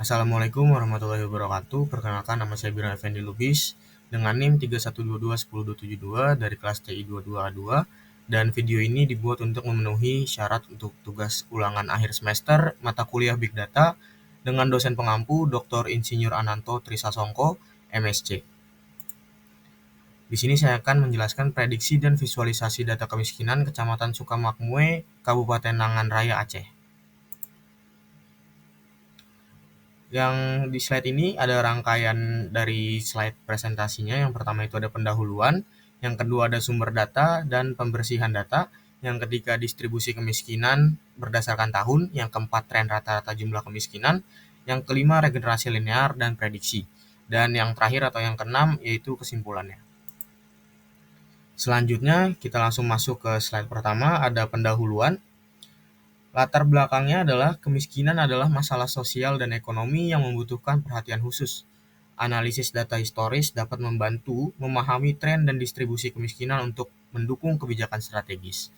Assalamualaikum warahmatullahi wabarakatuh. Perkenalkan, nama saya Bira Effendi Lubis dengan NIM 31221022 dari kelas TI 22A2, dan video ini dibuat untuk memenuhi syarat untuk tugas ulangan akhir semester mata kuliah Big Data dengan dosen pengampu Dr. Insinyur Ananto Trisasongko, MSc. Di sini saya akan menjelaskan prediksi dan visualisasi data kemiskinan Kecamatan Sukamakmue, Kabupaten Nangan Raya, Aceh. Yang di slide ini ada rangkaian dari slide presentasinya. Yang pertama itu ada pendahuluan, yang kedua ada sumber data dan pembersihan data, yang ketiga distribusi kemiskinan berdasarkan tahun, yang keempat tren rata-rata jumlah kemiskinan, yang kelima regenerasi linear dan prediksi, dan yang terakhir atau yang keenam yaitu kesimpulannya. Selanjutnya kita langsung masuk ke slide pertama, ada pendahuluan. Latar belakangnya adalah kemiskinan adalah masalah sosial dan ekonomi yang membutuhkan perhatian khusus. Analisis data historis dapat membantu memahami tren dan distribusi kemiskinan untuk mendukung kebijakan strategis.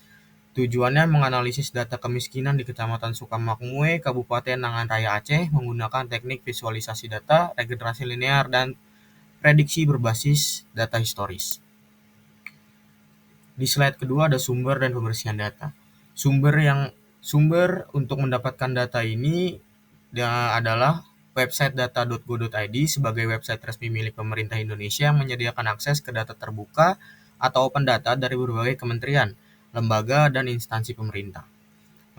Tujuannya menganalisis data kemiskinan di Kecamatan Sukamakmue, Kabupaten Nangan Raya, Aceh menggunakan teknik visualisasi data, regenerasi linear, dan prediksi berbasis data historis. Di slide kedua ada sumber dan pembersihan data. Sumber untuk mendapatkan data ini adalah website data.go.id sebagai website resmi milik pemerintah Indonesia yang menyediakan akses ke data terbuka atau open data dari berbagai kementerian, lembaga, dan instansi pemerintah.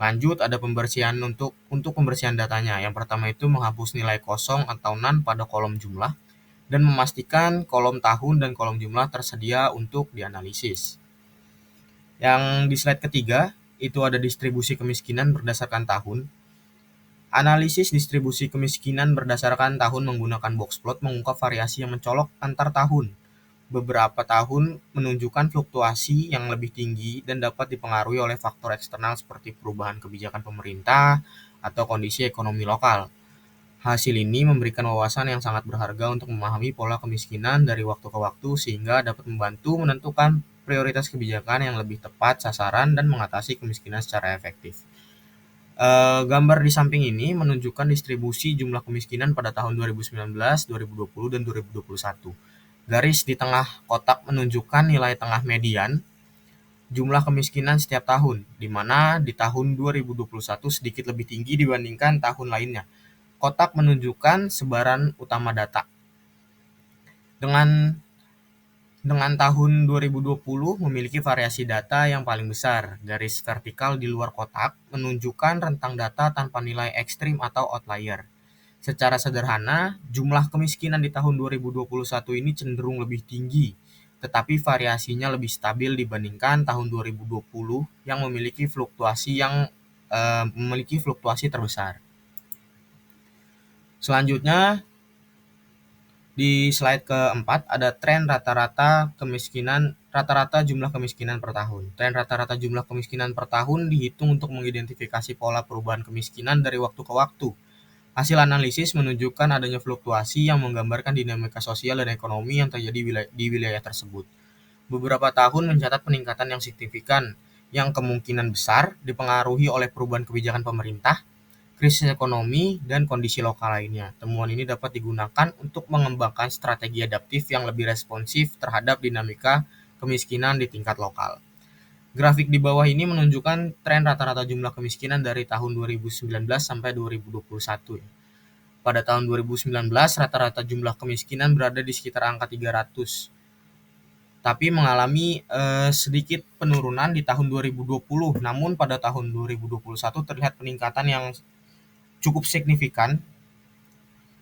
Lanjut, ada pembersihan untuk pembersihan datanya. Yang pertama itu menghapus nilai kosong atau none pada kolom jumlah dan memastikan kolom tahun dan kolom jumlah tersedia untuk dianalisis. Yang di slide ketiga, itu ada distribusi kemiskinan berdasarkan tahun. Analisis distribusi kemiskinan berdasarkan tahun menggunakan box plot mengungkap variasi yang mencolok antar tahun. Beberapa tahun menunjukkan fluktuasi yang lebih tinggi dan dapat dipengaruhi oleh faktor eksternal seperti perubahan kebijakan pemerintah atau kondisi ekonomi lokal. Hasil ini memberikan wawasan yang sangat berharga untuk memahami pola kemiskinan dari waktu ke waktu sehingga dapat membantu menentukan prioritas kebijakan yang lebih tepat sasaran dan mengatasi kemiskinan secara efektif. Gambar di samping ini menunjukkan distribusi jumlah kemiskinan pada tahun 2019, 2020, dan 2021. Garis di tengah kotak menunjukkan nilai tengah median jumlah kemiskinan setiap tahun, di mana di tahun 2021 sedikit lebih tinggi dibandingkan tahun lainnya. Kotak menunjukkan sebaran utama data. Dengan tahun 2020 memiliki variasi data yang paling besar. Garis vertikal di luar kotak menunjukkan rentang data tanpa nilai ekstrim atau outlier. Secara sederhana, jumlah kemiskinan di tahun 2021 ini cenderung lebih tinggi, tetapi variasinya lebih stabil dibandingkan tahun 2020 yang memiliki fluktuasi terbesar. Selanjutnya, di slide keempat ada tren rata-rata jumlah kemiskinan per tahun. Tren rata-rata jumlah kemiskinan per tahun dihitung untuk mengidentifikasi pola perubahan kemiskinan dari waktu ke waktu. Hasil analisis menunjukkan adanya fluktuasi yang menggambarkan dinamika sosial dan ekonomi yang terjadi di wilayah tersebut. Beberapa tahun mencatat peningkatan yang signifikan yang kemungkinan besar dipengaruhi oleh perubahan kebijakan pemerintah, krisis ekonomi, dan kondisi lokal lainnya. Temuan ini dapat digunakan untuk mengembangkan strategi adaptif yang lebih responsif terhadap dinamika kemiskinan di tingkat lokal. Grafik di bawah ini menunjukkan tren rata-rata jumlah kemiskinan dari tahun 2019 sampai 2021. Pada tahun 2019, rata-rata jumlah kemiskinan berada di sekitar angka 300, tapi mengalami sedikit penurunan di tahun 2020. Namun pada tahun 2021 terlihat peningkatan yang cukup signifikan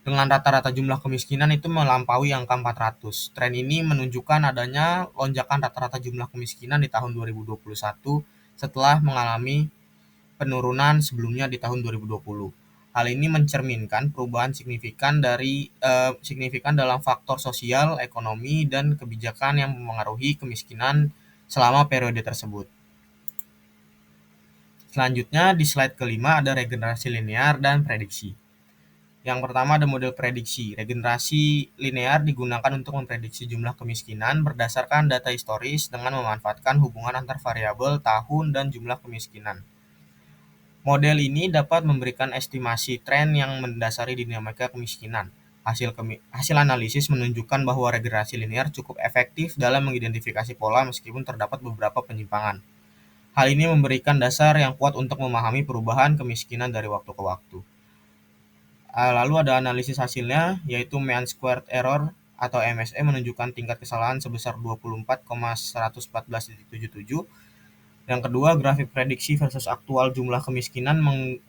dengan rata-rata jumlah kemiskinan itu melampaui angka 400. Tren ini menunjukkan adanya lonjakan rata-rata jumlah kemiskinan di tahun 2021 setelah mengalami penurunan sebelumnya di tahun 2020. Hal ini mencerminkan perubahan signifikan dalam faktor sosial, ekonomi, dan kebijakan yang memengaruhi kemiskinan selama periode tersebut. Selanjutnya di slide kelima ada regenerasi linear dan prediksi. Yang pertama ada model prediksi. Regenerasi linear digunakan untuk memprediksi jumlah kemiskinan berdasarkan data historis dengan memanfaatkan hubungan antar variabel tahun dan jumlah kemiskinan. Model ini dapat memberikan estimasi tren yang mendasari dinamika kemiskinan. Hasil analisis menunjukkan bahwa regresi linear cukup efektif dalam mengidentifikasi pola meskipun terdapat beberapa penyimpangan. Hal ini memberikan dasar yang kuat untuk memahami perubahan kemiskinan dari waktu ke waktu. Lalu ada analisis hasilnya, yaitu Mean Squared Error atau MSE menunjukkan tingkat kesalahan sebesar 24,114,77. Yang kedua, grafik prediksi versus aktual jumlah kemiskinan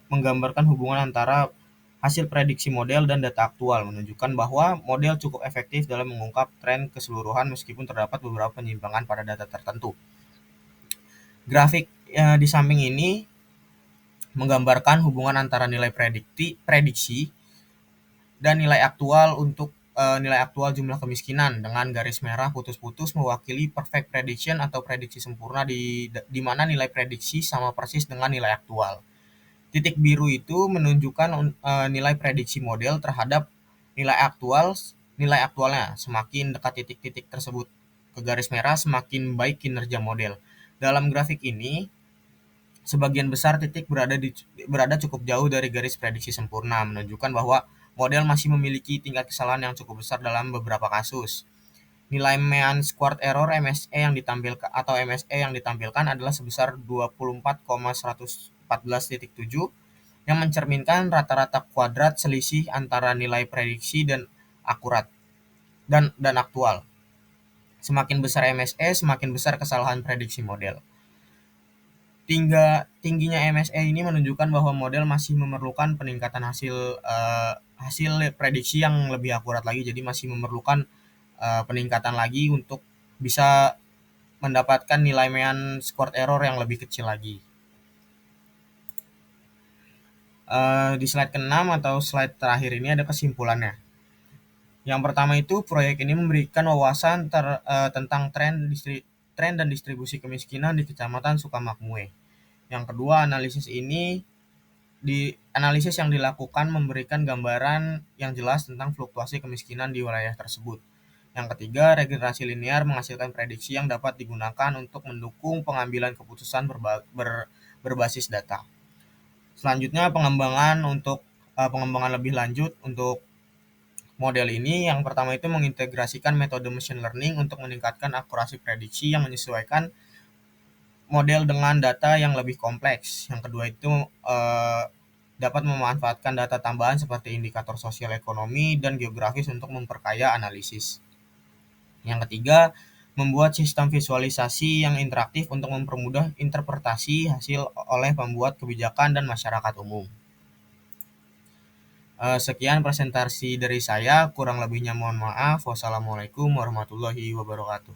menggambarkan hubungan antara hasil prediksi model dan data aktual, menunjukkan bahwa model cukup efektif dalam mengungkap tren keseluruhan meskipun terdapat beberapa penyimpangan pada data tertentu. Grafik di samping ini menggambarkan hubungan antara nilai prediksi dan nilai aktual jumlah kemiskinan dengan garis merah putus-putus mewakili perfect prediction atau prediksi sempurna di mana nilai prediksi sama persis dengan nilai aktual. Titik biru itu menunjukkan nilai prediksi model terhadap nilai aktualnya. Semakin dekat titik-titik tersebut ke garis merah, semakin baik kinerja model. Dalam grafik ini, sebagian besar titik berada cukup jauh dari garis prediksi sempurna, menunjukkan bahwa model masih memiliki tingkat kesalahan yang cukup besar dalam beberapa kasus. Nilai Mean Squared Error MSE yang ditampilkan adalah sebesar 24,114,7 yang mencerminkan rata-rata kuadrat selisih antara nilai prediksi dan akurat dan aktual. Semakin besar MSE, semakin besar kesalahan prediksi model. Tingginya MSE ini menunjukkan bahwa model masih memerlukan peningkatan hasil prediksi yang lebih akurat lagi, jadi masih memerlukan peningkatan lagi untuk bisa mendapatkan nilai Mean Squared Error yang lebih kecil lagi. Di slide ke-6 atau slide terakhir ini ada kesimpulannya. Yang pertama itu, proyek ini memberikan wawasan tentang tren dan distribusi kemiskinan di Kecamatan Sukamakmur. Yang kedua, analisis yang dilakukan memberikan gambaran yang jelas tentang fluktuasi kemiskinan di wilayah tersebut. Yang ketiga, regenerasi linear menghasilkan prediksi yang dapat digunakan untuk mendukung pengambilan keputusan berbasis data. Selanjutnya, pengembangan lebih lanjut untuk model ini, yang pertama itu mengintegrasikan metode machine learning untuk meningkatkan akurasi prediksi yang menyesuaikan model dengan data yang lebih kompleks. Yang kedua itu dapat memanfaatkan data tambahan seperti indikator sosial ekonomi dan geografis untuk memperkaya analisis. Yang ketiga, membuat sistem visualisasi yang interaktif untuk mempermudah interpretasi hasil oleh pembuat kebijakan dan masyarakat umum. Sekian presentasi dari saya, kurang lebihnya mohon maaf. Wassalamualaikum warahmatullahi wabarakatuh.